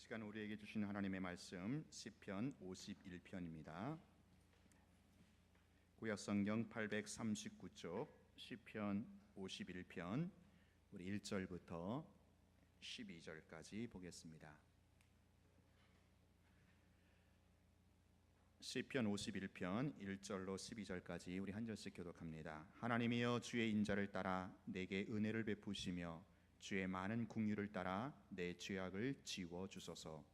시간 우리에게 주신 하나님의 말씀 시편 51편입니다. 구약성경 839쪽 시편 51편 우리 1절부터 12절까지 보겠습니다. 시편 51편 1절로 12절까지 우리 한 절씩 교독합니다. 하나님이여 주의 인자를 따라 내게 은혜를 베푸시며 주의 많은 긍휼을 따라 내 죄악을 지워 주소서.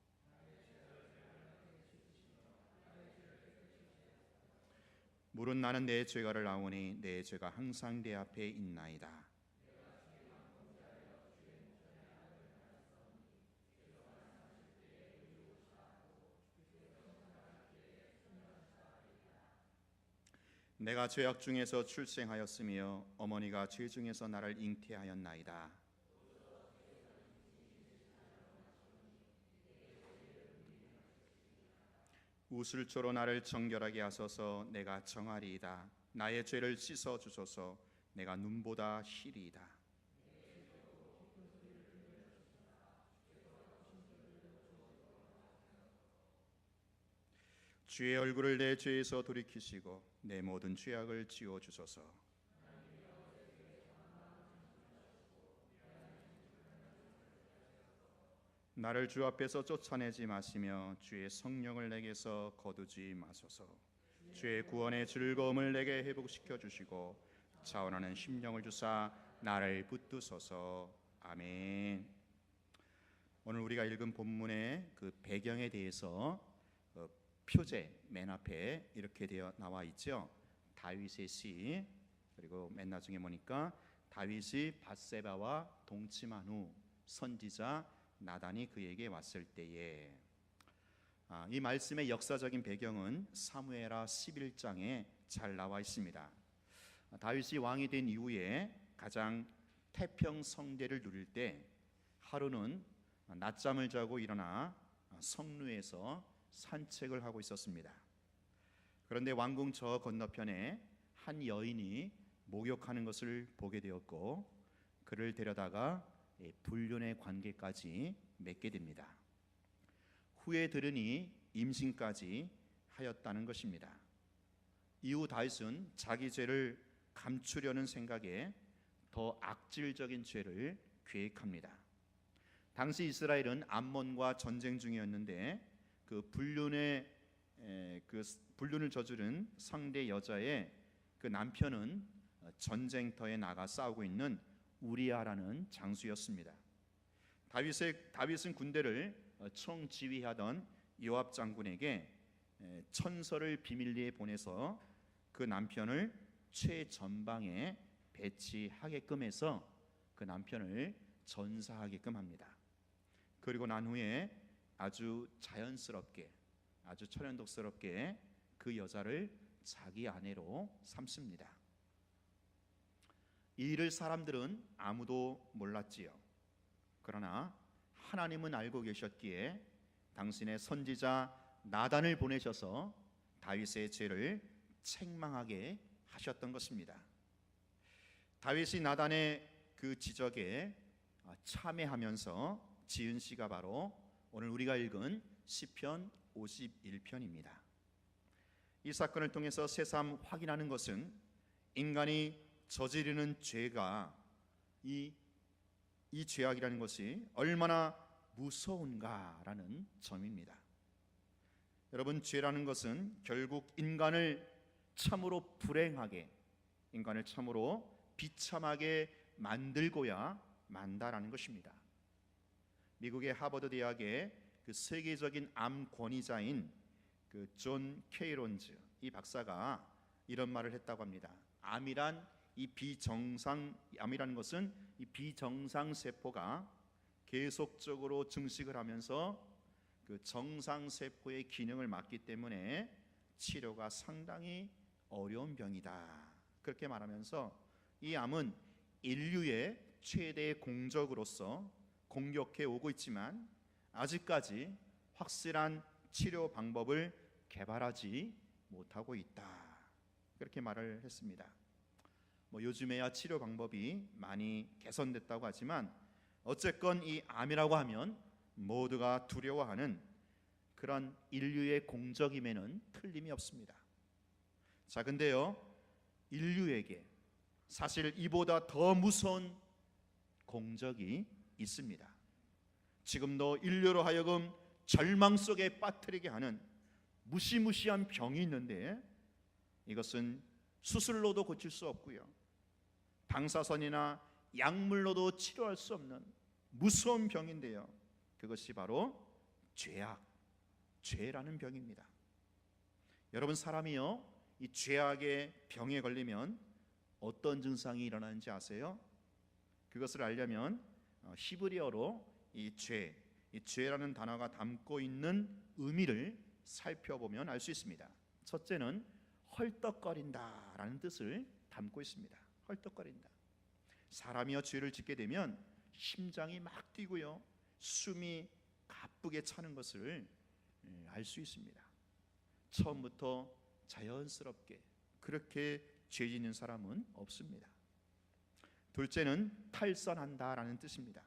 물은 나는 내 죄가를 아오니 내 죄가 항상 내 앞에 있나이다. 내가 죄악 중에서 출생하였으며 어머니가 죄 중에서 나를 잉태하였나이다. 우슬초로 나를 정결하게 하소서. 내가 정하리이다. 나의 죄를 씻어 주소서. 내가 눈보다 희리이다. 주의 얼굴을 내 죄에서 돌이키시고 내 모든 죄악을 지워 주소서. 나를 주 앞에서 쫓아내지 마시며 주의 성령을 내게서 거두지 마소서. 주의 구원의 즐거움을 내게 회복시켜 주시고 자원하는 심령을 주사 나를 붙드소서. 아멘. 오늘 우리가 읽은 본문의 그 배경에 대해서 표제 맨 앞에 이렇게 되어 나와 있죠. 다윗의 시, 그리고 맨 나중에 보니까 다윗이 밧세바와 동침한 후 선지자 나단이 그에게 왔을 때에, 이 말씀의 역사적인 배경은 사무엘하 11장에 잘 나와 있습니다. 다윗이 왕이 된 이후에 가장 태평성대를 누릴 때 하루는 낮잠을 자고 일어나 성루에서 산책을 하고 있었습니다. 그런데 왕궁 저 건너편에 한 여인이 목욕하는 것을 보게 되었고 그를 데려다가 불륜의 관계까지 맺게 됩니다. 후에 들으니 임신까지 하였다는 것입니다. 이후 다윗은 자기 죄를 감추려는 생각에 더 악질적인 죄를 계획합니다. 당시 이스라엘은 암몬과 전쟁 중이었는데 그 불륜을 저지른 상대 여자의 그 남편은 전쟁터에 나가 싸우고 있는 우리아라는 장수였습니다. 다윗은 군대를 총지휘하던 요압 장군에게 천서를 비밀리에 보내서 그 남편을 최전방에 배치하게끔 해서 그 남편을 전사하게끔 합니다. 그리고 난 후에 아주 자연스럽게, 아주 천연덕스럽게 그 여자를 자기 아내로 삼습니다. 이 일을 사람들은 아무도 몰랐지요. 그러나 하나님은 알고 계셨기에 당신의 선지자 나단을 보내셔서 다윗의 죄를 책망하게 하셨던 것입니다. 다윗이 나단의 그 지적에 참회하면서 지은 시가 바로 오늘 우리가 읽은 시편 51편입니다. 이 사건을 통해서 새삼 확인하는 것은 인간이 저지르는 죄가 이 죄악이라는 것이 얼마나 무서운가라는 점입니다. 여러분, 죄라는 것은 결국 인간을 참으로 불행하게, 인간을 참으로 비참하게 만들고야 만다라는 것입니다. 미국의 하버드 대학의 그 세계적인 암 권위자인 그 존 케이론즈 이 박사가 이런 말을 했다고 합니다. 암이라는 것은 이 비정상 세포가 계속적으로 증식을 하면서 그 정상 세포의 기능을 막기 때문에 치료가 상당히 어려운 병이다. 그렇게 말하면서 이 암은 인류의 최대 공적으로서 공격해 오고 있지만 아직까지 확실한 치료 방법을 개발하지 못하고 있다. 그렇게 말을 했습니다. 요즘에야 치료 방법이 많이 개선됐다고 하지만 어쨌건 이 암이라고 하면 모두가 두려워하는 그런 인류의 공적임에는 틀림이 없습니다. 자, 근데요, 인류에게 사실 이보다 더 무서운 공적이 있습니다. 지금도 인류로 하여금 절망 속에 빠뜨리게 하는 무시무시한 병이 있는데, 이것은 수술로도 고칠 수 없고요, 방사선이나 약물로도 치료할 수 없는 무서운 병인데요, 그것이 바로 죄라는 병입니다. 여러분, 사람이요, 이 죄악의 병에 걸리면 어떤 증상이 일어나는지 아세요? 그것을 알려면 히브리어로 이 죄라는 단어가 담고 있는 의미를 살펴보면 알 수 있습니다. 첫째는 헐떡거린다라는 뜻을 담고 있습니다. 헐떡거린다. 사람이여 죄를 짓게 되면 심장이 막 뛰고요, 숨이 가쁘게 차는 것을 알 수 있습니다. 처음부터 자연스럽게 그렇게 죄 짓는 사람은 없습니다. 둘째는 탈선한다라는 뜻입니다.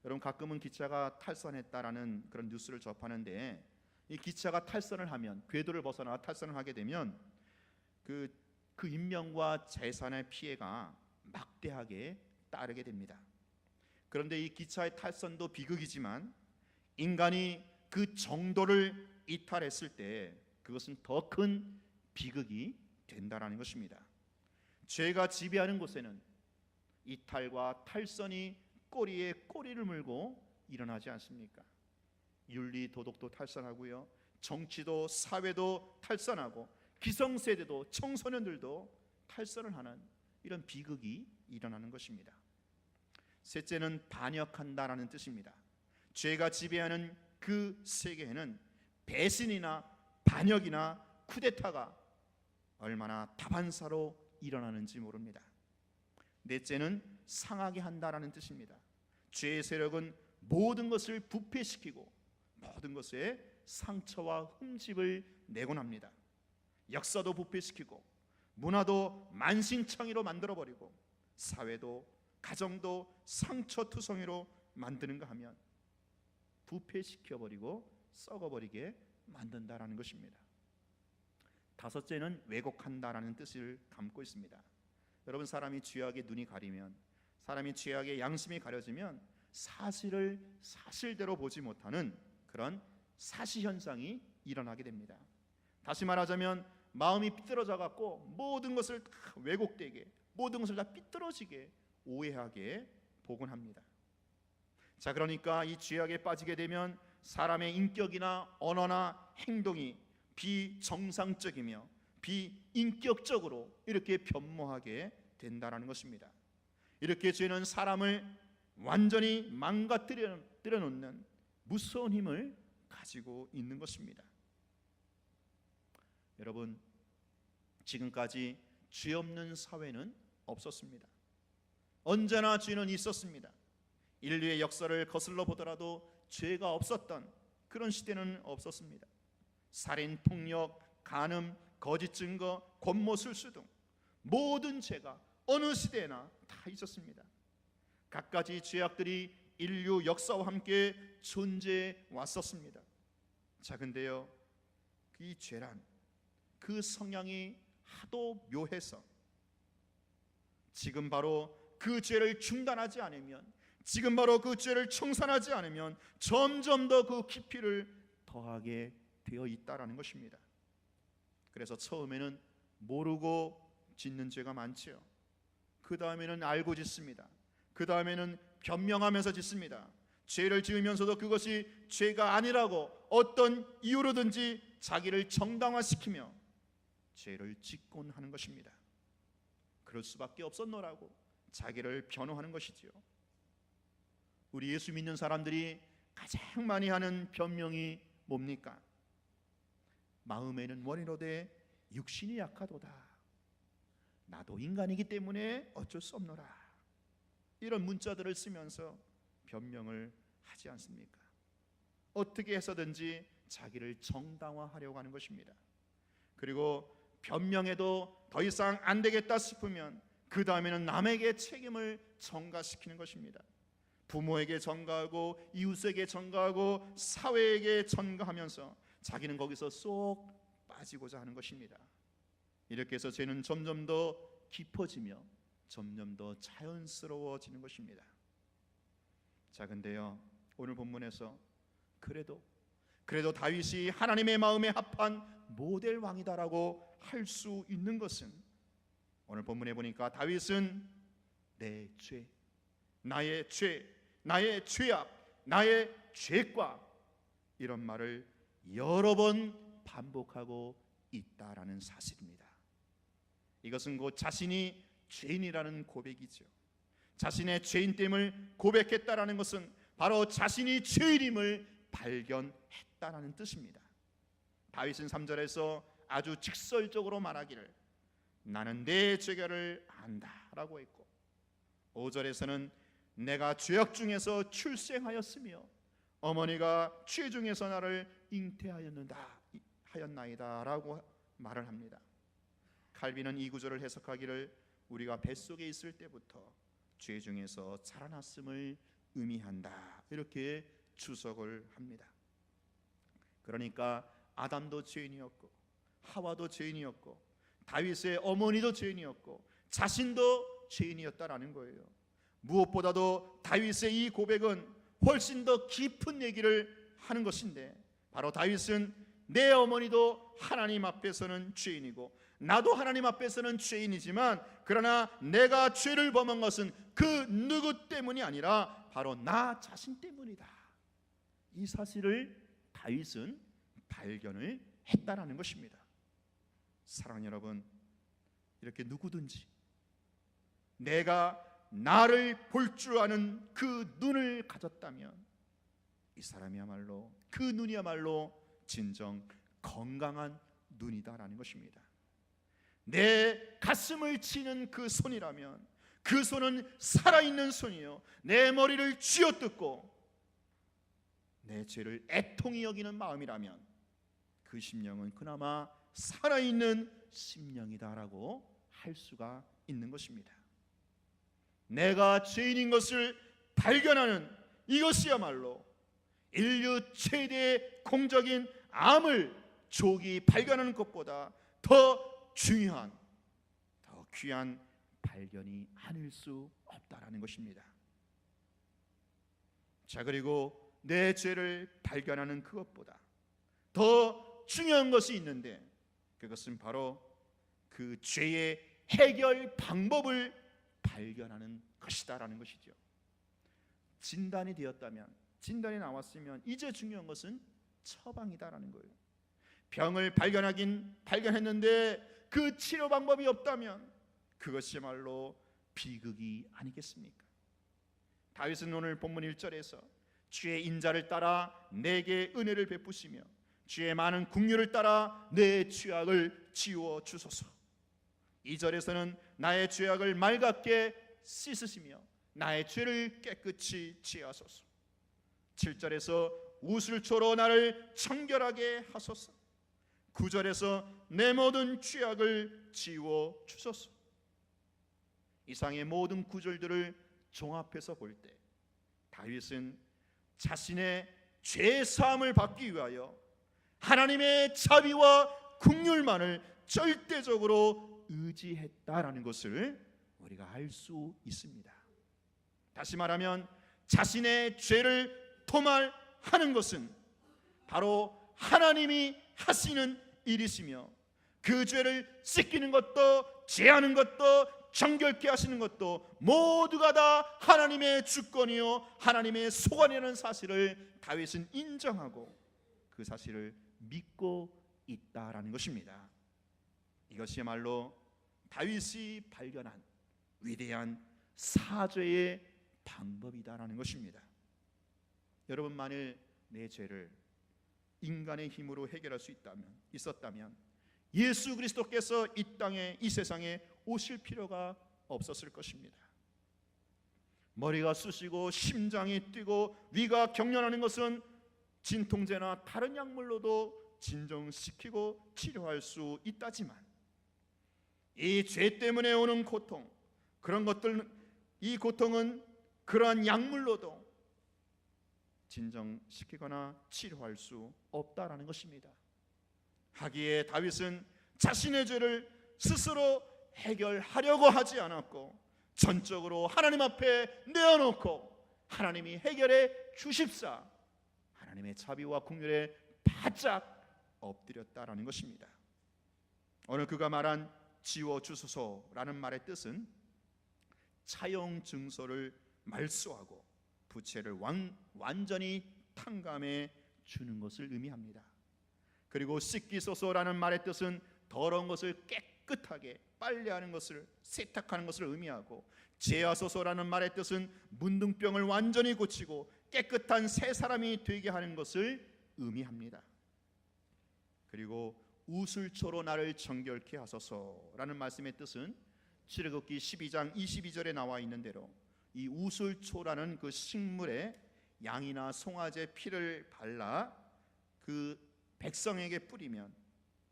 여러분, 가끔은 기차가 탈선했다라는 그런 뉴스를 접하는데, 이 기차가 탈선을 하면, 궤도를 벗어나 탈선을 하게 되면 그 인명과 재산의 피해가 막대하게 따르게 됩니다. 그런데 이 기차의 탈선도 비극이지만 인간이 그 정도를 이탈했을 때 그것은 더 큰 비극이 된다라는 것입니다. 죄가 지배하는 곳에는 이탈과 탈선이 꼬리에 꼬리를 물고 일어나지 않습니까? 윤리 도덕도 탈선하고요, 정치도 사회도 탈선하고, 기성세대도 청소년들도 탈선을 하는 이런 비극이 일어나는 것입니다. 셋째는 반역한다라는 뜻입니다. 죄가 지배하는 그 세계에는 배신이나 반역이나 쿠데타가 얼마나 다반사로 일어나는지 모릅니다. 넷째는 상하게 한다라는 뜻입니다. 죄의 세력은 모든 것을 부패시키고 모든 것에 상처와 흠집을 내곤 합니다. 역사도 부패시키고 문화도 만신창이로 만들어버리고 사회도 가정도 상처투성이로 만드는가 하면 부패시켜버리고 썩어버리게 만든다라는 것입니다. 다섯째는 왜곡한다라는 뜻을 담고 있습니다. 여러분, 사람이 죄악의 눈이 가리면, 사람이 죄악의 양심이 가려지면 사실을 사실대로 보지 못하는 그런 사시현상이 일어나게 됩니다. 다시 말하자면 마음이 삐뚤어져 갖고 모든 것을 다 왜곡되게, 모든 것을 다 삐뚤어지게 오해하게 보곤 합니다. 자, 그러니까 이 죄악에 빠지게 되면 사람의 인격이나 언어나 행동이 비정상적이며 비인격적으로 이렇게 변모하게 된다라는 것입니다. 이렇게 죄는 사람을 완전히 망가뜨려 놓는 무서운 힘을 가지고 있는 것입니다. 여러분, 지금까지 죄 없는 사회는 없었습니다. 언제나 죄는 있었습니다. 인류의 역사를 거슬러 보더라도 죄가 없었던 그런 시대는 없었습니다. 살인, 폭력, 간음, 거짓 증거, 권모술수 등 모든 죄가 어느 시대나 다 있었습니다. 갖가지 죄악들이 인류 역사와 함께 존재해 왔었습니다. 자, 근데요, 이 죄란 그 성향이 하도 묘해서 지금 바로 그 죄를 중단하지 않으면, 지금 바로 그 죄를 청산하지 않으면 점점 더 그 깊이를 더하게 되어 있다라는 것입니다. 그래서 처음에는 모르고 짓는 죄가 많지요. 그 다음에는 알고 짓습니다. 그 다음에는 변명하면서 짓습니다. 죄를 지으면서도 그것이 죄가 아니라고 어떤 이유로든지 자기를 정당화시키며 죄를 짓곤 하는 것입니다. 그럴 수밖에 없었노라고 자기를 변호하는 것이지요. 우리 예수 믿는 사람들이 가장 많이 하는 변명이 뭡니까? 마음에는 원이로되 육신이 약하도다. 나도 인간이기 때문에 어쩔 수 없노라. 이런 문자들을 쓰면서 변명을 하지 않습니까? 어떻게 해서든지 자기를 정당화하려고 하는 것입니다. 그리고 변명해도 더 이상 안 되겠다 싶으면 그 다음에는 남에게 책임을 전가시키는 것입니다. 부모에게 전가하고 이웃에게 전가하고 사회에게 전가하면서 자기는 거기서 쏙 빠지고자 하는 것입니다. 이렇게 해서 죄는 점점 더 깊어지며 점점 더 자연스러워지는 것입니다. 자, 근데요, 오늘 본문에서 그래도 다윗이 하나님의 마음에 합한 모델 왕이다라고 할 수 있는 것은, 오늘 본문에 보니까 다윗은 내 죄, 나의 죄악, 나의 죄과 이런 말을 여러 번 반복하고 있다라는 사실입니다. 이것은 곧 자신이 죄인이라는 고백이죠. 자신의 죄인됨을 고백했다라는 것은 바로 자신이 죄인임을 발견했다라는 뜻입니다. 다윗은 3절에서 아주 직설적으로 말하기를 나는 내 죄결을 안다라고 했고, 5절에서는 내가 죄악 중에서 출생하였으며 어머니가 죄 중에서 나를 잉태하였나이다 라고 말을 합니다. 칼빈은 이 구절을 해석하기를 우리가 뱃속에 있을 때부터 죄 중에서 자라났음을 의미한다, 이렇게 주석을 합니다. 그러니까 아담도 죄인이었고 하와도 죄인이었고 다윗의 어머니도 죄인이었고 자신도 죄인이었다라는 거예요. 무엇보다도 다윗의 이 고백은 훨씬 더 깊은 얘기를 하는 것인데, 바로 다윗은 내 어머니도 하나님 앞에서는 죄인이고 나도 하나님 앞에서는 죄인이지만, 그러나 내가 죄를 범한 것은 그 누구 때문이 아니라 바로 나 자신 때문이다. 이 사실을 다윗은 발견을 했다라는 것입니다. 사랑하는 여러분, 이렇게 누구든지 내가 나를 볼 줄 아는 그 눈을 가졌다면 이 사람이야말로, 그 눈이야말로 진정 건강한 눈이다라는 것입니다. 내 가슴을 치는 그 손이라면 그 손은 살아있는 손이요, 내 머리를 쥐어뜯고 내 죄를 애통히 여기는 마음이라면 그 심령은 그나마 살아있는 심령이다라고 할 수가 있는 것입니다. 내가 죄인인 것을 발견하는 이것이야말로 인류 최대의 공적인 암을 조기 발견하는 것보다 더 중요한, 더 귀한 발견이 아닐 수 없다라는 것입니다. 자, 그리고 내 죄를 발견하는 그것보다 더 중요한 것이 있는데, 그것은 바로 그 죄의 해결 방법을 발견하는 것이다라는 것이죠. 진단이 되었다면, 진단이 나왔으면 이제 중요한 것은 처방이다라는 거예요. 병을 발견했는데 그 치료 방법이 없다면 그것이야말로 비극이 아니겠습니까? 다윗은 오늘 본문 1절에서 주의 인자를 따라 내게 은혜를 베푸시며 주의 많은 긍휼을 따라 내 죄악을 지워 주소서. 2절에서는 나의 죄악을 맑게 씻으시며 나의 죄를 깨끗이 지하소서. 7절에서 우슬초로 나를 청결하게 하소서. 9절에서 내 모든 죄악을 지워 주소서. 이상의 모든 구절들을 종합해서 볼 때 다윗은 자신의 죄 사함을 받기 위하여 하나님의 자비와 긍휼만을 절대적으로 의지했다라는 것을 우리가 알 수 있습니다. 다시 말하면 자신의 죄를 도말하는 것은 바로 하나님이 하시는 일이시며, 그 죄를 씻기는 것도 제하는 것도 정결케 하시는 것도 모두가 다 하나님의 주권이요 하나님의 소관이라는 사실을 다윗은 인정하고 그 사실을 믿고 있다라는 것입니다. 이것이야말로 다윗이 발견한 위대한 사죄의 방법이다라는 것입니다. 여러분, 만일 내 죄를 인간의 힘으로 해결할 수 있었다면 예수 그리스도께서 이 땅에, 이 세상에 오실 필요가 없었을 것입니다. 머리가 쑤시고 심장이 뛰고 위가 경련하는 것은 진통제나 다른 약물로도 진정시키고 치료할 수 있다지만 이 죄 때문에 오는 고통, 그런 것들, 이 고통은 그러한 약물로도 진정시키거나 치료할 수 없다라는 것입니다. 하기에 다윗은 자신의 죄를 스스로 해결하려고 하지 않았고 전적으로 하나님 앞에 내어놓고 하나님이 해결해 주십사 하나님의 자비와 긍휼에 바짝 엎드렸다라는 것입니다. 오늘 그가 말한 지워주소서라는 말의 뜻은 차용 증서를 말소하고 부채를 완전히 탕감해 주는 것을 의미합니다. 그리고 씻기소서라는 말의 뜻은 더러운 것을 깨끗하게 빨래하는 것을, 세탁하는 것을 의미하고, 제하소서라는 말의 뜻은 문둥병을 완전히 고치고 깨끗한 새 사람이 되게 하는 것을 의미합니다. 그리고 우슬초로 나를 정결케 하소서라는 말씀의 뜻은 출애굽기 12장 22절에 나와 있는 대로 이 우슬초라는 그 식물에 양이나 송아지의 피를 발라 그 백성에게 뿌리면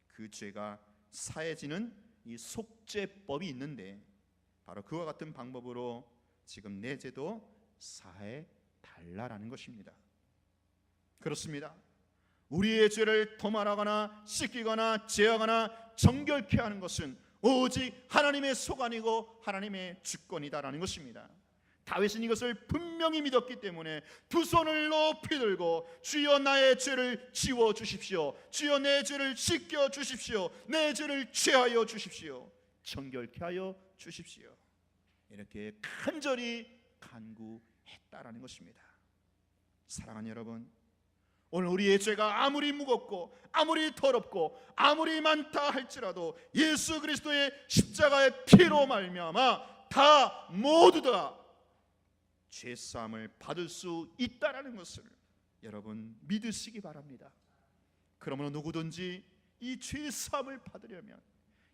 그 죄가 사해지는 이 속죄법이 있는데, 바로 그와 같은 방법으로 지금 내 죄도 사해 달라라는 것입니다. 그렇습니다. 우리의 죄를 도말하거나 씻기거나 제하거나 정결케 하는 것은 오직 하나님의 소관이고 하나님의 주권이다라는 것입니다. 다윗은 이것을 분명히 믿었기 때문에 두 손을 높이 들고 주여 나의 죄를 지워주십시오, 주여 내 죄를 씻겨주십시오, 내 죄를 죄하여 주십시오, 정결케 하여 주십시오, 이렇게 간절히 간구했다라는 것입니다. 사랑하는 여러분, 오늘 우리의 죄가 아무리 무겁고 아무리 더럽고 아무리 많다 할지라도 예수 그리스도의 십자가의 피로 말미암아 다 모두 다 죄사함을 받을 수 있다라는 것을 여러분 믿으시기 바랍니다. 그러므로 누구든지 이 죄사함을 받으려면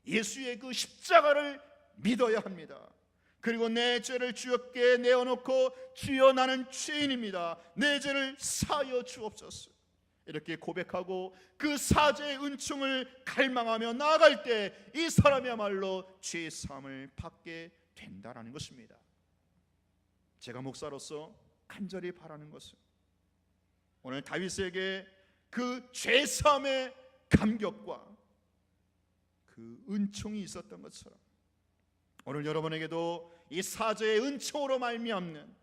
예수의 그 십자가를 믿어야 합니다. 그리고 내 죄를 주께 내어놓고 주여 나는 죄인입니다, 내 죄를 사하여 주옵소서, 이렇게 고백하고 그 사죄의 은총을 갈망하며 나아갈 때 이 사람이야말로 죄사함을 받게 된다라는 것입니다. 제가 목사로서 간절히 바라는 것은 오늘 다윗에게 그 죄사함의 감격과 그 은총이 있었던 것처럼 오늘 여러분에게도 이 사죄의 은총으로 말미암는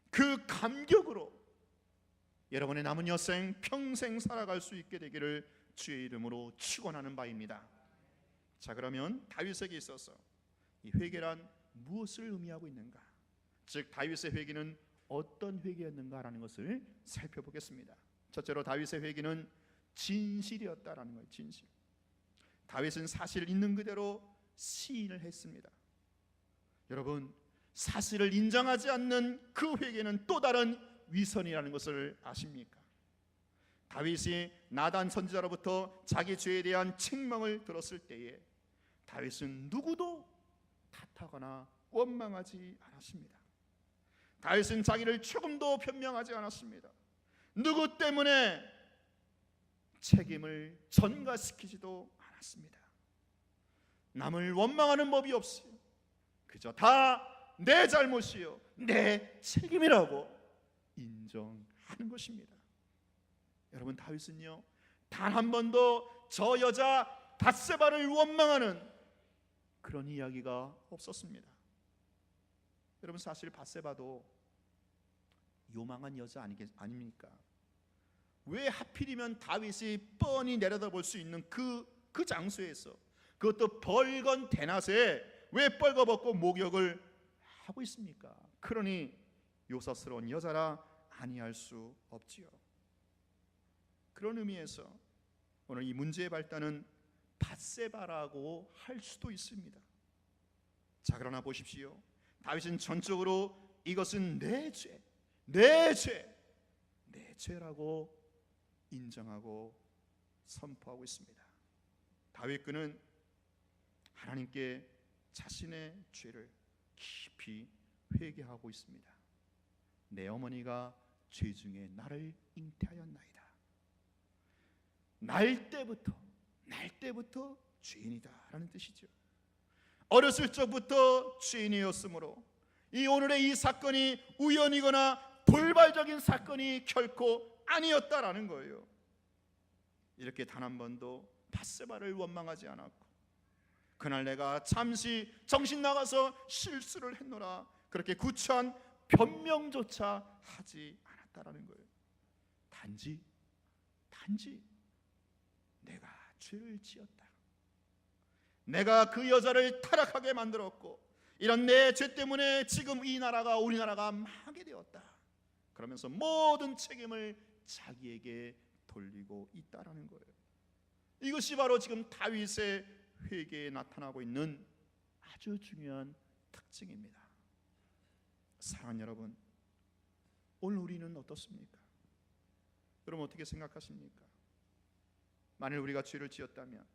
그 감격으로 여러분의 남은 여생 평생 살아갈 수 있게 되기를 주의 이름으로 축원하는 바입니다. 자, 그러면 다윗에게 있어서 이 회개란 무엇을 의미하고 있는가, 즉 다윗의 회개는 어떤 회개였는가라는 것을 살펴보겠습니다. 첫째로 다윗의 회개는 진실이었다라는 거예요. 진실. 다윗은 사실 있는 그대로 시인을 했습니다. 여러분, 사실을 인정하지 않는 그 회개는 또 다른 위선이라는 것을 아십니까? 다윗이 나단 선지자로부터 자기 죄에 대한 책망을 들었을 때에 다윗은 누구도 탓하거나 원망하지 않았습니다. 다윗은 자기를 조금도 변명하지 않았습니다. 누구 때문에 책임을 전가시키지도 않았습니다. 남을 원망하는 법이 없어요. 그저 다 내 잘못이요, 내 책임이라고 인정하는 것입니다. 여러분, 다윗은요 단 한 번도 저 여자 밧세바를 원망하는 그런 이야기가 없었습니다. 여러분, 사실 밧세바도 요망한 여자 아닙니까? 왜 하필이면 다윗이 뻔히 내려다볼 수 있는 그 장소에서, 그것도 벌건 대낮에 왜 뻘거벗고 목욕을 하고 있습니까? 그러니 요사스러운 여자라 아니할 수 없지요. 그런 의미에서 오늘 이 문제의 발단은 밧세바라고 할 수도 있습니다. 자, 그러나 보십시오. 다윗은 전적으로 이것은 내 죄, 내 죄라고 인정하고 선포하고 있습니다. 다윗 그는 하나님께 자신의 죄를 깊이 회개하고 있습니다. 내 어머니가 죄 중에 나를 잉태하였나이다. 날 때부터 죄인이다 라는 뜻이죠. 어렸을 적부터 죄인이었으므로 이 오늘의 이 사건이 우연이거나 돌발적인 사건이 결코 아니었다라는 거예요. 이렇게 단 한 번도 밧세바를 원망하지 않았고, 그날 내가 잠시 정신 나가서 실수를 했노라, 그렇게 구차한 변명조차 하지 않았다라는 거예요. 단지 내가 죄를 지었다, 내가 그 여자를 타락하게 만들었고, 이런 내 죄 때문에 지금 이 나라가, 우리나라가 망하게 되었다, 그러면서 모든 책임을 자기에게 돌리고 있다라는 거예요. 이것이 바로 지금 다윗의 회개에 나타나고 있는 아주 중요한 특징입니다. 사랑하는 여러분, 오늘 우리는 어떻습니까? 여러분 어떻게 생각하십니까? 만일 우리가 죄를 지었다면,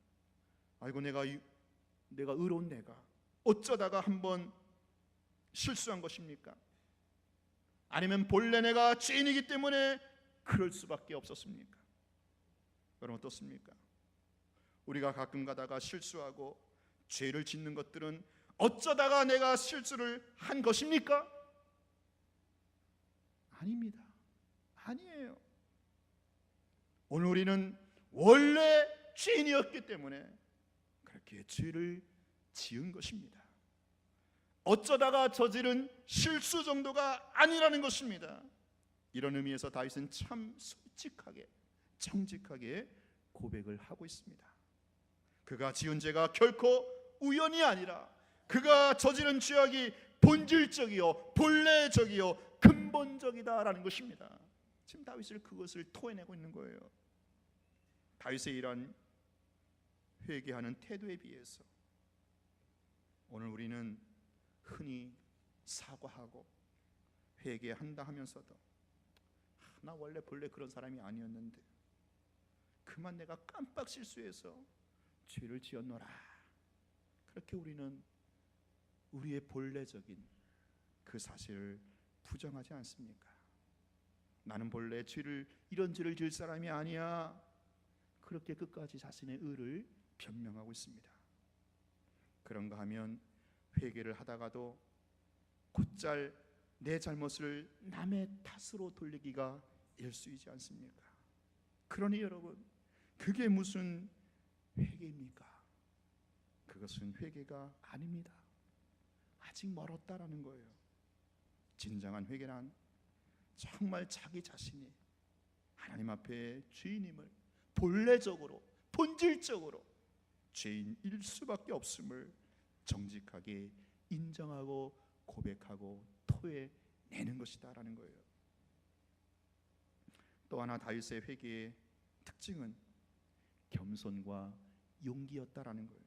아이고 내가 의로운 내가 어쩌다가 한번 실수한 것입니까? 아니면 본래 내가 죄인이기 때문에 그럴 수밖에 없었습니까? 여러분 어떻습니까? 우리가 가끔 가다가 실수하고 죄를 짓는 것들은 어쩌다가 내가 실수를 한 것입니까? 아닙니다. 아니에요. 오늘 우리는 원래 죄인이었기 때문에 그렇게 죄를 지은 것입니다. 어쩌다가 저지른 실수 정도가 아니라는 것입니다. 이런 의미에서 다윗은 참 솔직하게, 정직하게 고백을 하고 있습니다. 그가 지은 죄가 결코 우연이 아니라 그가 저지른 죄악이 본질적이요, 본래적이요, 근본적이다라는 것입니다. 지금 다윗을 그것을 토해내고 있는 거예요. 다윗의 이런 회개하는 태도에 비해서 오늘 우리는 흔히 사과하고 회개한다 하면서도 나 본래 그런 사람이 아니었는데 그만 내가 깜빡 실수해서 죄를 지었노라, 그렇게 우리는 우리의 본래적인 그 사실을 부정하지 않습니까? 나는 본래 이런 죄를 지을 사람이 아니야, 그렇게 끝까지 자신의 의를 변명하고 있습니다. 그런가 하면 회개를 하다가도 곧잘 내 잘못을 남의 탓으로 돌리기가 일쑤이지 않습니까? 그러니 여러분, 그게 무슨 회개입니까? 그것은 회개가 아닙니다. 아직 멀었다라는 거예요. 진정한 회개란 정말 자기 자신이 하나님 앞에 죄인임을 본래적으로, 본질적으로 죄인일 수밖에 없음을 정직하게 인정하고 고백하고 토해내는 것이다라는 거예요. 또 하나 다윗의 회개의 특징은 겸손과 용기였다라는 거예요.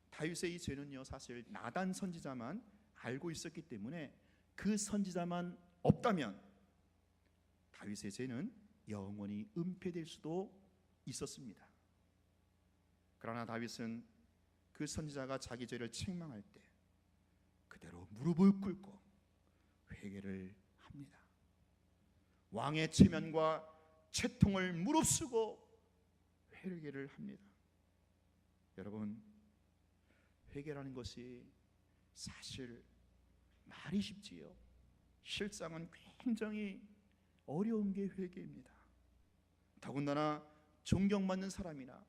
다윗의 이 죄는요, 사실 나단 선지자만 알고 있었기 때문에 그 선지자만 없다면 다윗의 죄는 영원히 은폐될 수도 있었습니다. 그러나 다윗은 그 선지자가 자기 죄를 책망할 때 그대로 무릎을 꿇고 회개를 합니다. 왕의 체면과 채통을 무릅쓰고 회개를 합니다. 여러분, 회개라는 것이 사실 말이 쉽지요, 실상은 굉장히 어려운 게 회개입니다. 더군다나 존경받는 사람이나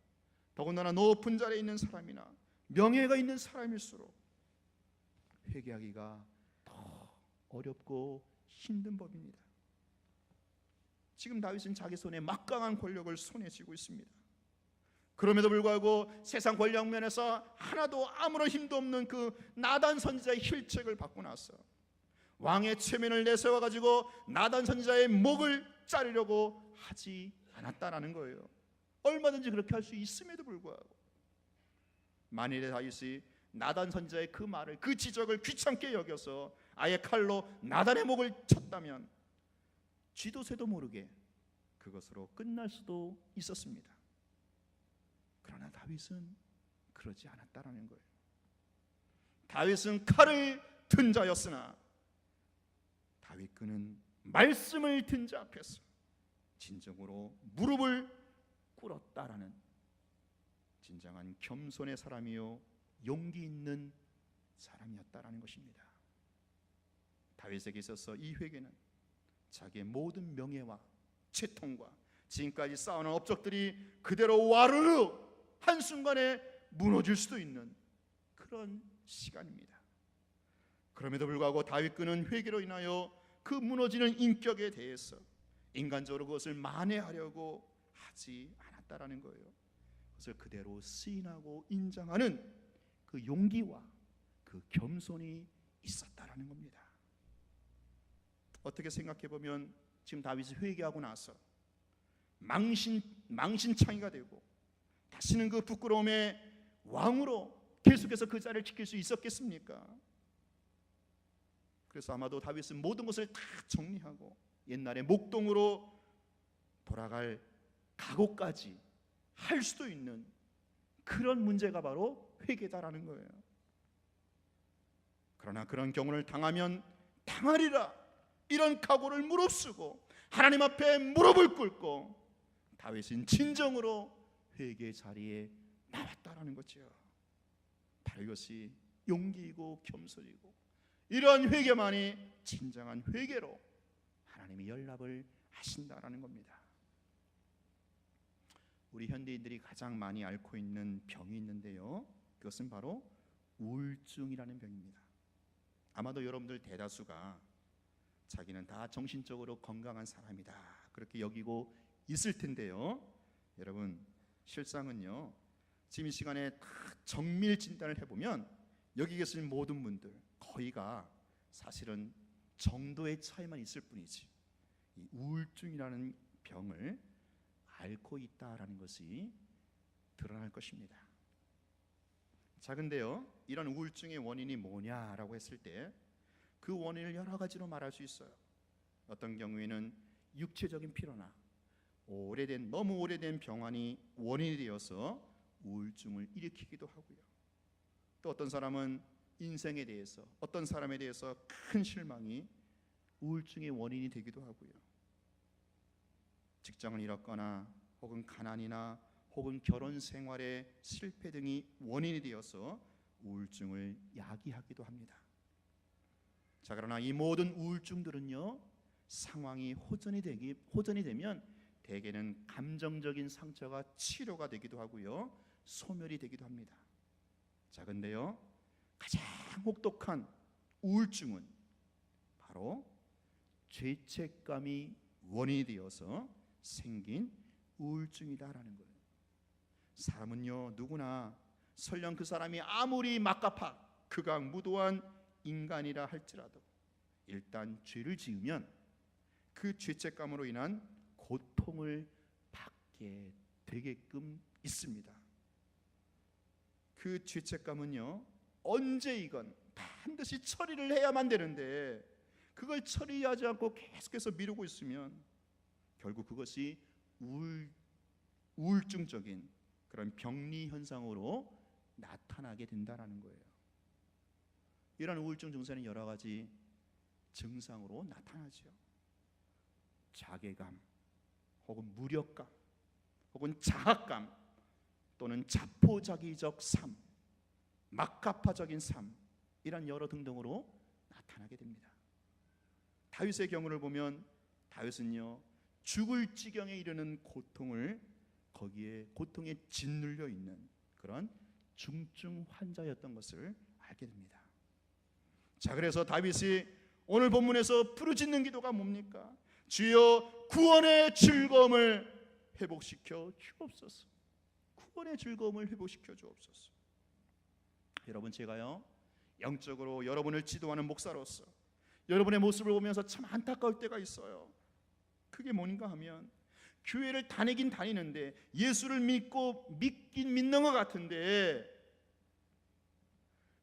더군다나 높은 자리에 있는 사람이나 명예가 있는 사람일수록 회개하기가 더 어렵고 힘든 법입니다. 지금 다윗은 자기 손에 막강한 권력을 손에 쥐고 있습니다. 그럼에도 불구하고 세상 권력 면에서 하나도 아무런 힘도 없는 그 나단 선지자의 힐책을 받고 나서 왕의 체면을 내세워 가지고 나단 선지자의 목을 자르려고 하지 않았다라는 거예요. 얼마든지 그렇게 할 수 있음에도 불구하고 만일에 다윗이 나단 선지자의 그 말을, 그 지적을 귀찮게 여겨서 아예 칼로 나단의 목을 쳤다면 쥐도 새도 모르게 그것으로 끝날 수도 있었습니다. 그러나 다윗은 그러지 않았다라는 거예요. 다윗은 칼을 든 자였으나 다윗 그는 말씀을 든 자 앞에서 진정으로 무릎을 꿇었다라는 진정한 겸손의 사람이요 용기 있는 사람이었다라는 것입니다. 다윗에게 있어서 이 회개는 자기의 모든 명예와 채통과 지금까지 쌓아놓은 업적들이 그대로 와르르 한순간에 무너질 수도 있는 그런 시간입니다. 그럼에도 불구하고 다윗군은 회개로 인하여 그 무너지는 인격에 대해서 인간적으로 그것을 만회하려고 하지 않았다라는 거예요. 그것을 그대로 시인하고 인정하는 그 용기와 그 겸손이 있었다라는 겁니다. 어떻게 생각해 보면 지금 다윗이 회개하고 나서 망신창이가 되고 다시는 그 부끄러움의 왕으로 계속해서 그 자리를 지킬 수 있었겠습니까? 그래서 아마도 다윗은 모든 것을 다 정리하고 옛날의 목동으로 돌아갈 각오까지 할 수도 있는 그런 문제가 바로 회개다라는 거예요. 그러나 그런 경우를 당하면 당하리라 이런 각오를 무릅쓰고 하나님 앞에 무릎을 꿇고 다윗은 진정으로 회개 자리에 나왔다라는 거죠. 바로 이것이 용기이고 겸손이고 이러한 회개만이 진정한 회개로 하나님이 연락을 하신다라는 겁니다. 우리 현대인들이 가장 많이 앓고 있는 병이 있는데요, 그것은 바로 우울증이라는 병입니다. 아마도 여러분들 대다수가 자기는 다 정신적으로 건강한 사람이다 그렇게 여기고 있을 텐데요, 여러분 실상은요, 지금 이 시간에 다 정밀 진단을 해보면 여기 계신 모든 분들 거의가 사실은 정도의 차이만 있을 뿐이지 이 우울증이라는 병을 앓고 있다라는 것이 드러날 것입니다. 자, 근데요, 이런 우울증의 원인이 뭐냐라고 했을 때 그 원인을 여러 가지로 말할 수 있어요. 어떤 경우에는 육체적인 피로나 너무 오래된 병환이 원인이 되어서 우울증을 일으키기도 하고요. 또 어떤 사람은 인생에 대해서, 어떤 사람에 대해서 큰 실망이 우울증의 원인이 되기도 하고요. 직장을 잃었거나 혹은 가난이나 혹은 결혼 생활의 실패 등이 원인이 되어서 우울증을 야기하기도 합니다. 자, 그러나 이 모든 우울증들은요, 상황이 호전이 되면 대개는 감정적인 상처가 치료가 되기도 하고요, 소멸이 되기도 합니다. 자, 근데요, 가장 혹독한 우울증은 바로 죄책감이 원인이 되어서 생긴 우울증이다라는 거예요. 사람은요, 누구나 설령 그 사람이 아무리 막가파 극악무도한 인간이라 할지라도 일단 죄를 지으면 그 죄책감으로 인한 고통을 받게 되게끔 있습니다. 그 죄책감은요, 언제이건 반드시 처리를 해야만 되는데 그걸 처리하지 않고 계속해서 미루고 있으면 결국 그것이 우울증적인 그런 병리 현상으로 나타나게 된다라는 거예요. 이런 우울증 증세는 여러 가지 증상으로 나타나죠. 자괴감, 혹은 무력감, 혹은 자학감, 또는 자포자기적 삶, 막가파적인 삶, 이런 여러 등등으로 나타나게 됩니다. 다윗의 경우를 보면 다윗은요, 죽을 지경에 이르는 고통을 거기에 고통에 짓눌려 있는 그런 중증 환자였던 것을 알게 됩니다. 자, 그래서 다윗이 오늘 본문에서 부르짖는 기도가 뭡니까? 주여 구원의 즐거움을 회복시켜 주옵소서. 구원의 즐거움을 회복시켜 주옵소서. 여러분, 제가요, 영적으로 여러분을 지도하는 목사로서 여러분의 모습을 보면서 참 안타까울 때가 있어요. 그게 뭔가 하면 교회를 다니긴 다니는데 예수를 믿긴 믿는 것 같은데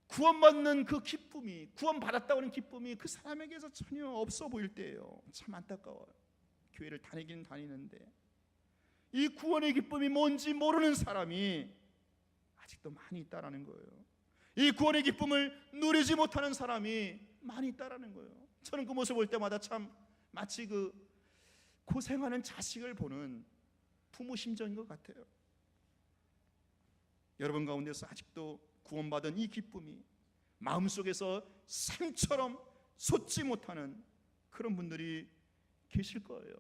구원받는 그 기쁨이, 구원받았다고 하는 기쁨이 그 사람에게서 전혀 없어 보일 때예요. 참 안타까워요. 교회를 다니긴 다니는데 이 구원의 기쁨이 뭔지 모르는 사람이 아직도 많이 있다라는 거예요. 이 구원의 기쁨을 누리지 못하는 사람이 많이 있다라는 거예요. 저는 그 모습을 볼 때마다 참 마치 그 고생하는 자식을 보는 부모 심정인 것 같아요. 여러분 가운데서 아직도 구원받은 이 기쁨이 마음속에서 샘처럼 솟지 못하는 그런 분들이 계실 거예요.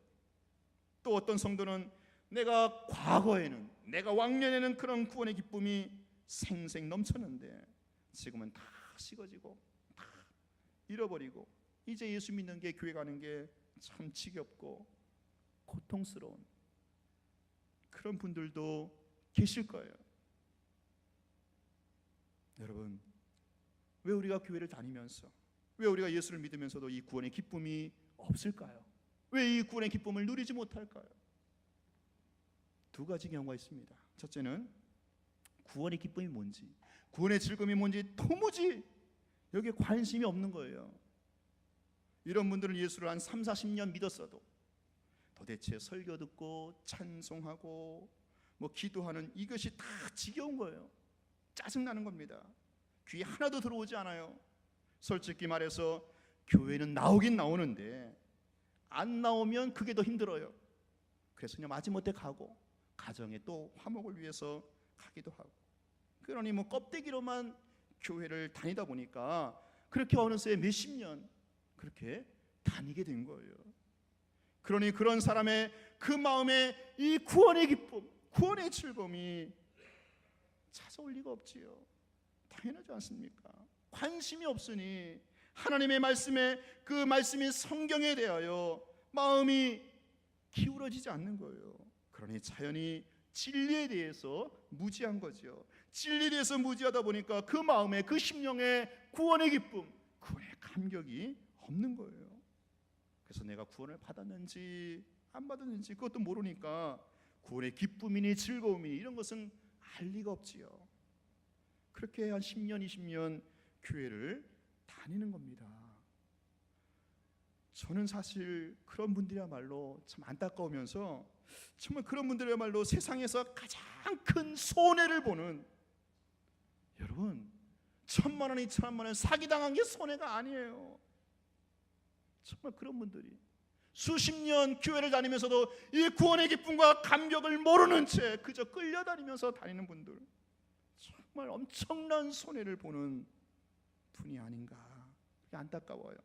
또 어떤 성도는 내가 과거에는, 내가 왕년에는 그런 구원의 기쁨이 생생 넘쳤는데 지금은 다 식어지고 다 잃어버리고 이제 예수 믿는 게, 교회 가는 게 참 지겹고 고통스러운 그런 분들도 계실 거예요. 여러분, 왜 우리가 교회를 다니면서, 왜 우리가 예수를 믿으면서도 이 구원의 기쁨이 없을까요? 왜 이 구원의 기쁨을 누리지 못할까요? 두 가지 경우가 있습니다. 첫째는 구원의 기쁨이 뭔지, 구원의 즐거움이 뭔지 도무지 여기에 관심이 없는 거예요. 이런 분들은 예수를 한 3, 40년 믿었어도 도대체 설교 듣고 찬송하고 뭐 기도하는 이것이 다 지겨운 거예요. 짜증나는 겁니다. 귀에 하나도 들어오지 않아요. 솔직히 말해서 교회는 나오긴 나오는데 안 나오면 그게 더 힘들어요. 그래서 그냥 마지못해 가고 가정에 또 화목을 위해서 가기도 하고, 그러니 뭐 껍데기로만 교회를 다니다 보니까 그렇게 어느새 몇십 년 그렇게 다니게 된 거예요. 그러니 그런 사람의 그 마음에 이 구원의 기쁨, 구원의 즐거움이 찾아올 리가 없지요. 당연하지 않습니까? 관심이 없으니 하나님의 말씀에, 그 말씀인 성경에 대하여 마음이 기울어지지 않는 거예요. 그러니 자연히 진리에 대해서 무지한 거죠. 진리에 대해서 무지하다 보니까 그 마음에, 그 심령에 구원의 기쁨, 구원의 감격이 없는 거예요. 그래서 내가 구원을 받았는지 안 받았는지 그것도 모르니까 구원의 기쁨이니 즐거움이니 이런 것은 알 리가 없지요. 그렇게 한 10년, 20년 교회를 다니는 겁니다. 저는 사실 그런 분들이야말로 참 안타까우면서, 정말 그런 분들이야말로 세상에서 가장 큰 손해를 보는, 여러분 1,000만 원, 2,000만 원 사기당한 게 손해가 아니에요. 정말 그런 분들이 수십 년 교회를 다니면서도 이 구원의 기쁨과 감격을 모르는 채 그저 끌려다니면서 다니는 분들, 정말 엄청난 손해를 보는 분이 아닌가, 안타까워요.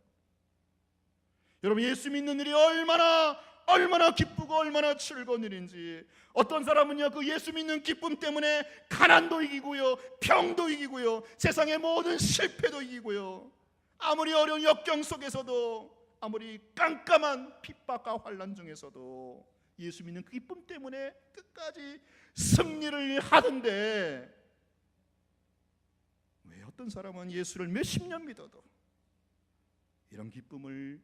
여러분, 예수 믿는 일이 얼마나 기쁘고 얼마나 즐거운 일인지, 어떤 사람은요 그 예수 믿는 기쁨 때문에 가난도 이기고요, 병도 이기고요, 세상의 모든 실패도 이기고요, 아무리 어려운 역경 속에서도, 아무리 깜깜한 핍박과 환난 중에서도 예수 믿는 그 기쁨 때문에 끝까지 승리를 하던데, 왜 어떤 사람은 예수를 몇십 년 믿어도 이런 기쁨을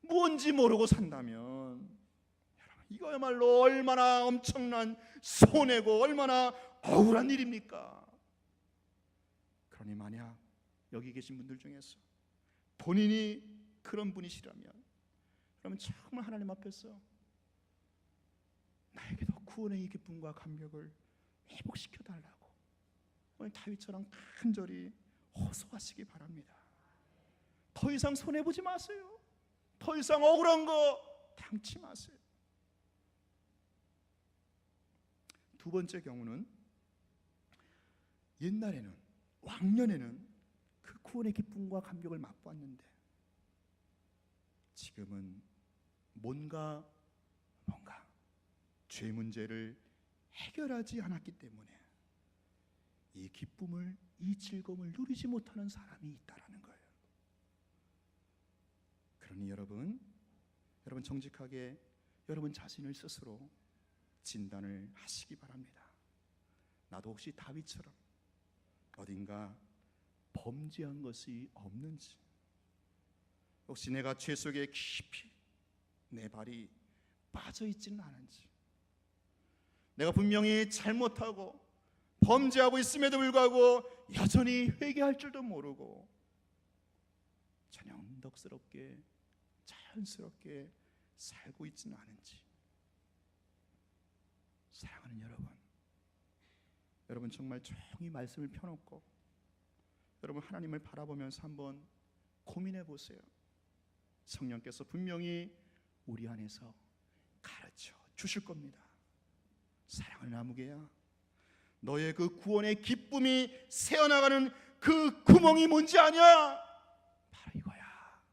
뭔지 모르고 산다면, 이거야말로 얼마나 엄청난 손해고 얼마나 억울한 일입니까? 그러니 만약 여기 계신 분들 중에서 본인이 그런 분이시라면, 그러면 정말 하나님 앞에서 나에게도 구원의 이 기쁨과 감격을 회복시켜 달라고 오늘 다윗처럼 간절히 호소하시기 바랍니다. 더 이상 손해보지 마세요. 더 이상 억울한 거 당치 마세요. 두 번째 경우는, 옛날에는, 왕년에는 그 구원의 기쁨과 감격을 맛보았는데 지금은 뭔가 죄 문제를 해결하지 않았기 때문에 이 기쁨을, 이 즐거움을 누리지 못하는 사람이 있다라는 거예요. 그러니 여러분 정직하게 여러분 자신을 스스로 진단을 하시기 바랍니다. 나도 혹시 다윗처럼 어딘가 범죄한 것이 없는지, 혹시 내가 죄 속에 깊이 내 발이 빠져 있지는 않은지, 내가 분명히 잘못하고 범죄하고 있음에도 불구하고 여전히 회개할 줄도 모르고 전형덕스럽게 자연스럽게 살고 있지는 않은지. 사랑하는 여러분 정말 조용히 말씀을 펴놓고 여러분 하나님을 바라보면서 한번 고민해 보세요. 성령께서 분명히 우리 안에서 가르쳐 주실 겁니다. 사랑을 나누게야, 너의 그 구원의 기쁨이 새어나가는 그 구멍이 뭔지 아냐? 바로 이거야.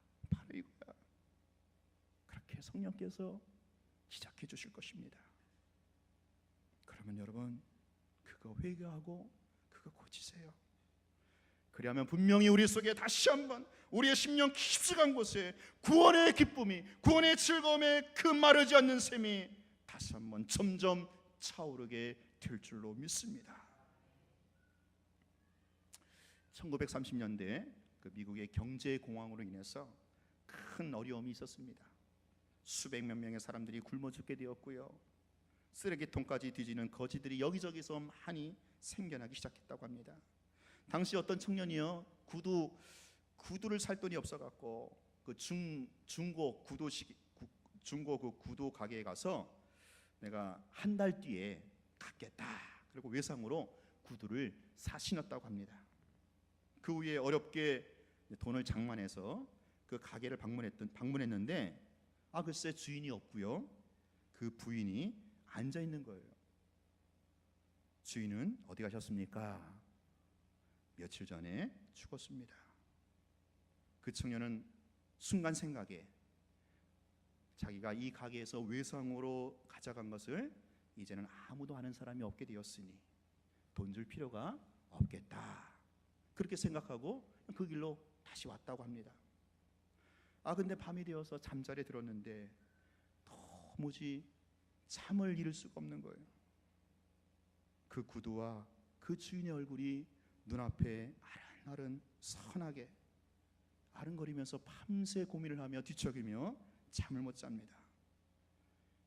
성령께서 시작해 주실 것입니다. 그러면 여러분 그거 회개하고 그거 고치세요. 그리하면 분명히 우리 속에 다시 한번 우리의 심령 깊숙한 곳에 구원의 기쁨이, 구원의 즐거움에 그 마르지 않는 샘이 다시 한번 점점 차오르게 될 줄로 믿습니다. 1930년대 그 미국의 경제공황으로 인해서 큰 어려움이 있었습니다. 수백몇 명의 사람들이 굶어 죽게 되었고요. 쓰레기통까지 뒤지는 거지들이 여기저기서 많이 생겨나기 시작했다고 합니다. 당시 어떤 청년이요, 구두를 살 돈이 없어갖고 그 중고 그 구두 가게에 가서 내가 한 달 뒤에 갚겠다, 그리고 외상으로 구두를 사 신었다고 합니다. 그 후에 어렵게 돈을 장만해서 그 가게를 방문했는데 글쎄 주인이 없고요. 그 부인이 앉아 있는 거예요. 주인은 어디 가셨습니까? 며칠 전에 죽었습니다. 그 청년은 순간 생각에 자기가 이 가게에서 외상으로 가져간 것을 이제는 아무도 아는 사람이 없게 되었으니 돈 줄 필요가 없겠다, 그렇게 생각하고 그 길로 다시 왔다고 합니다. 근데 밤이 되어서 잠자리에 들었는데 도무지 잠을 이룰 수가 없는 거예요. 그 구두와 그 주인의 얼굴이 눈앞에 아른아른 선하게 아른거리면서 밤새 고민을 하며 뒤척이며 잠을 못 잡니다.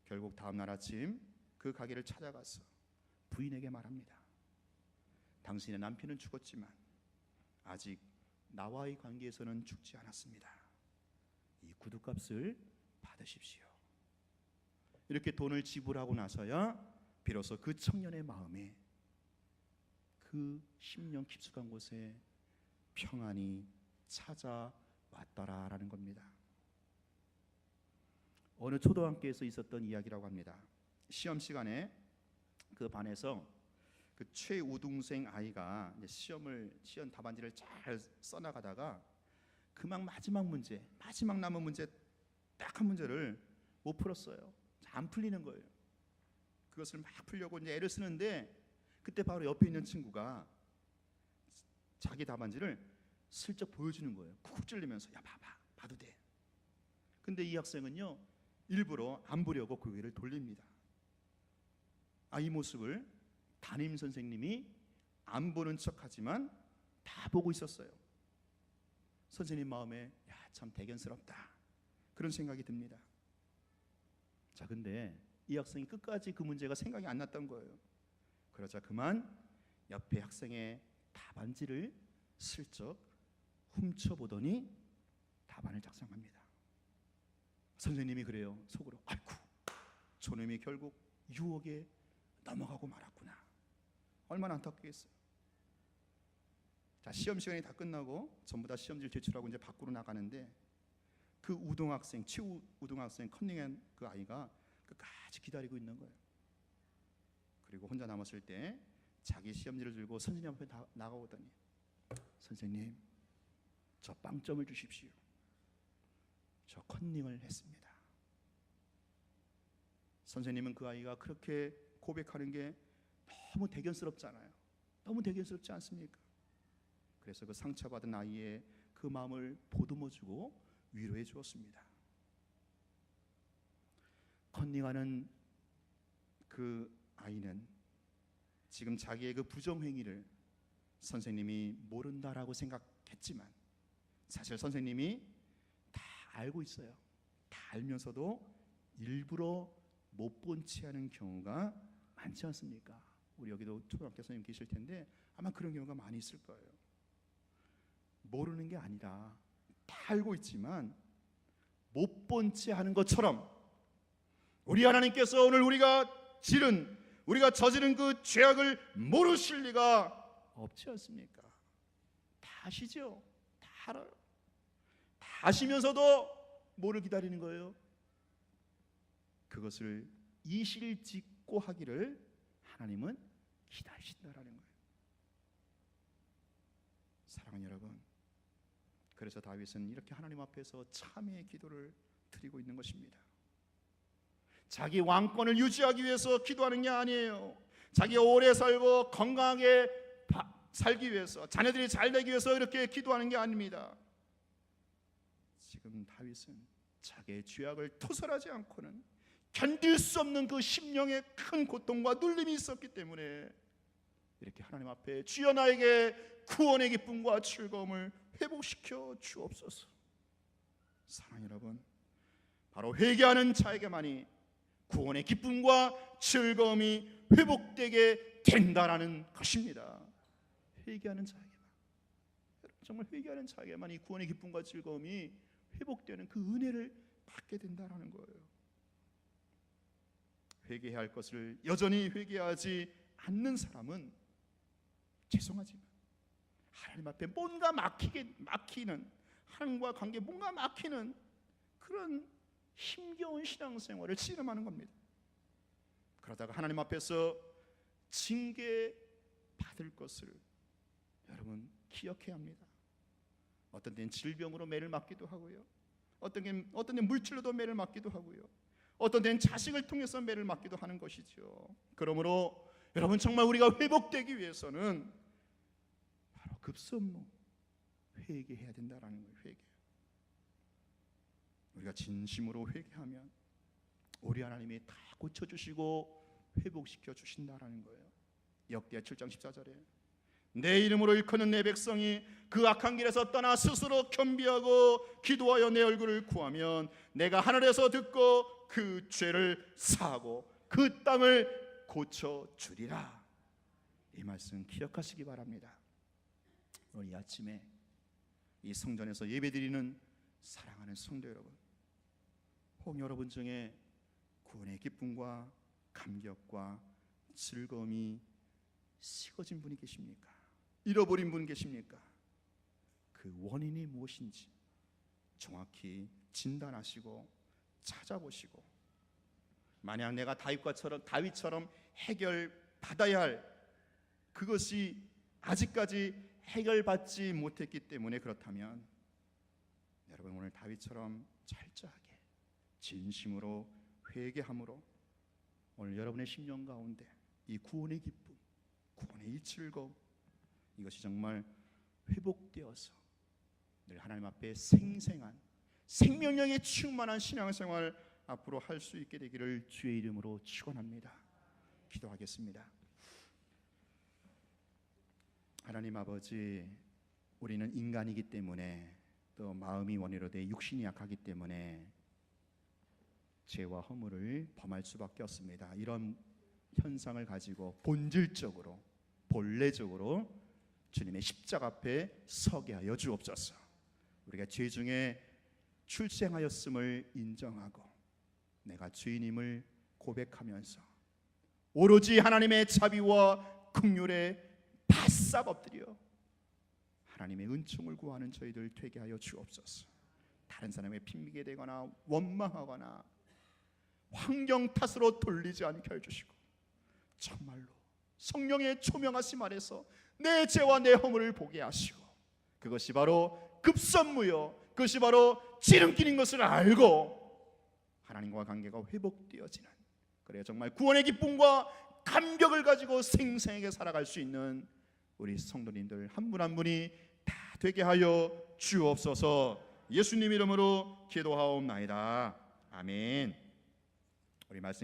결국 다음날 아침 그 가게를 찾아가서 부인에게 말합니다. 당신의 남편은 죽었지만 아직 나와의 관계에서는 죽지 않았습니다. 이 구두값을 받으십시오. 이렇게 돈을 지불하고 나서야 비로소 그 청년의 마음에 그 심령 깊숙한 곳에 평안이 찾아왔더라라는 겁니다. 어느 초등학교에서 있었던 이야기라고 합니다. 시험 시간에 그 반에서 그 최우등생 아이가 이제 시험 답안지를 잘 써나가다가 그만 마지막 남은 문제 딱 한 문제를 못 풀었어요. 안 풀리는 거예요. 그것을 막 풀려고 이제 애를 쓰는데 그때 바로 옆에 있는 친구가 자기 답안지를 슬쩍 보여주는 거예요. 쿡쿡 찔리면서 야 봐도 돼. 근데 이 학생은요 일부러 안 보려고 고개를 돌립니다. 이 모습을 담임 선생님이 안 보는 척하지만 다 보고 있었어요. 선생님 마음에 참 대견스럽다, 그런 생각이 듭니다. 자, 근데 이 학생이 끝까지 그 문제가 생각이 안 났던 거예요. 그러자 그만 옆에 학생의 답안지를 슬쩍 훔쳐보더니 답안을 작성합니다. 선생님이 그래요. 속으로 아이고 저놈이 결국 유혹에 넘어가고 말았구나. 얼마나 안타깝겠어요. 자, 시험 시간이 다 끝나고 전부 다 시험지를 제출하고 이제 밖으로 나가는데 그 최우등학생 컨닝한 그 아이가 끝까지 기다리고 있는 거예요. 그리고 혼자 남았을 때 자기 시험지를 들고 선생님 앞에 나가오더니 선생님 저 빵점을 주십시오. 저 컨닝을 했습니다. 선생님은 그 아이가 그렇게 고백하는 게 너무 대견스럽잖아요. 너무 대견스럽지 않습니까? 그래서 그 상처받은 아이의 그 마음을 보듬어주고 위로해 주었습니다. 컨닝하는 그 아이는 지금 자기의 그 부정행위를 선생님이 모른다라고 생각했지만 사실 선생님이 다 알고 있어요. 다 알면서도 일부러 못 본 채 하는 경우가 많지 않습니까? 우리 여기도 초등학교 선생님 계실 텐데 아마 그런 경우가 많이 있을 거예요. 모르는 게 아니라 다 알고 있지만 못 본 채 하는 것처럼 우리 하나님께서 오늘 우리가 저지른 그 죄악을 모르실 리가 없지 않습니까? 다 아시죠? 다 알아요. 다 아시면서도 뭐를 기다리는 거예요? 그것을 이실직고 하기를 하나님은 기다리신다라는 거예요. 사랑하는 여러분, 그래서 다윗은 이렇게 하나님 앞에서 참회의 기도를 드리고 있는 것입니다. 자기 왕권을 유지하기 위해서 기도하는 게 아니에요. 자기가 오래 살고 건강하게 살기 위해서, 자녀들이 잘 되기 위해서 이렇게 기도하는 게 아닙니다. 지금 다윗은 자기의 죄악을 토설하지 않고는 견딜 수 없는 그 심령의 큰 고통과 눌림이 있었기 때문에 이렇게 하나님 앞에 주여 나에게 구원의 기쁨과 즐거움을 회복시켜 주옵소서. 사랑하는 여러분, 바로 회개하는 자에게만이 구원의 기쁨과 즐거움이 회복되게 된다라는 것입니다. 회개하는 자에게만, 정말 회개하는 자에게만 이 구원의 기쁨과 즐거움이 회복되는 그 은혜를 받게 된다라는 거예요. 회개해야 할 것을 여전히 회개하지 않는 사람은 죄송하지만 하나님 앞에 뭔가 막히는, 하나님과 관계 뭔가 막히는 그런 힘겨운 신앙생활을 씨름하는 겁니다. 그러다가 하나님 앞에서 징계받을 것을 여러분 기억해야 합니다. 어떤 때는 질병으로 매를 맞기도 하고요, 어떤 때는 물질로도 매를 맞기도 하고요, 어떤 때는 자식을 통해서 매를 맞기도 하는 것이죠. 그러므로 여러분, 정말 우리가 회복되기 위해서는 바로 급선무 회개해야 된다라는 거예요. 회개. 우리가 진심으로 회개하면 우리 하나님이 다 고쳐주시고 회복시켜 주신다라는 거예요. 역대하 7장 14절에 내 이름으로 일컫는 내 백성이 그 악한 길에서 떠나 스스로 겸비하고 기도하여 내 얼굴을 구하면 내가 하늘에서 듣고 그 죄를 사하고 그 땅을 고쳐주리라. 이 말씀 기억하시기 바랍니다. 오늘 이 아침에 이 성전에서 예배드리는 사랑하는 성도 여러분, 혹 여러분 중에 구원의 기쁨과 감격과 즐거움이 식어진 분이 계십니까? 잃어버린 분 계십니까? 그 원인이 무엇인지 정확히 진단하시고 찾아보시고, 만약 내가 다윗처럼 해결받아야 할 그것이 아직까지 해결받지 못했기 때문에 그렇다면 여러분, 오늘 다윗처럼 철저하게 진심으로 회개함으로 오늘 여러분의 심령 가운데 이 구원의 기쁨, 구원의 이 즐거움, 이것이 정말 회복되어서 늘 하나님 앞에 생생한 생명력에 충만한 신앙생활 앞으로 할 수 있게 되기를 주의 이름으로 축원합니다. 기도하겠습니다. 하나님 아버지, 우리는 인간이기 때문에, 또 마음이 원해로 돼 육신이 약하기 때문에 죄와 허물을 범할 수밖에 없습니다. 이런 현상을 가지고 본질적으로, 본래적으로 주님의 십자가 앞에 서게 하여 주옵소서. 우리가 죄 중에 출생하였음을 인정하고 내가 죄인임을 고백하면서 오로지 하나님의 자비와 긍휼에 바싹 엎드려 하나님의 은총을 구하는 저희들 되게 하여 주옵소서. 다른 사람의 핑미게 되거나 원망하거나 환경 탓으로 돌리지 않게 해주시고, 정말로 성령의 초명하심 아래서 내 죄와 내 허물을 보게 하시고, 그것이 바로 급선무요, 그것이 바로 지름길인 것을 알고 하나님과 관계가 회복되어지는, 그래야 정말 구원의 기쁨과 감격을 가지고 생생하게 살아갈 수 있는 우리 성도님들 한 분 한 분이 다 되게 하여 주옵소서. 예수님 이름으로 기도하옵나이다. 아멘. 우리 말씀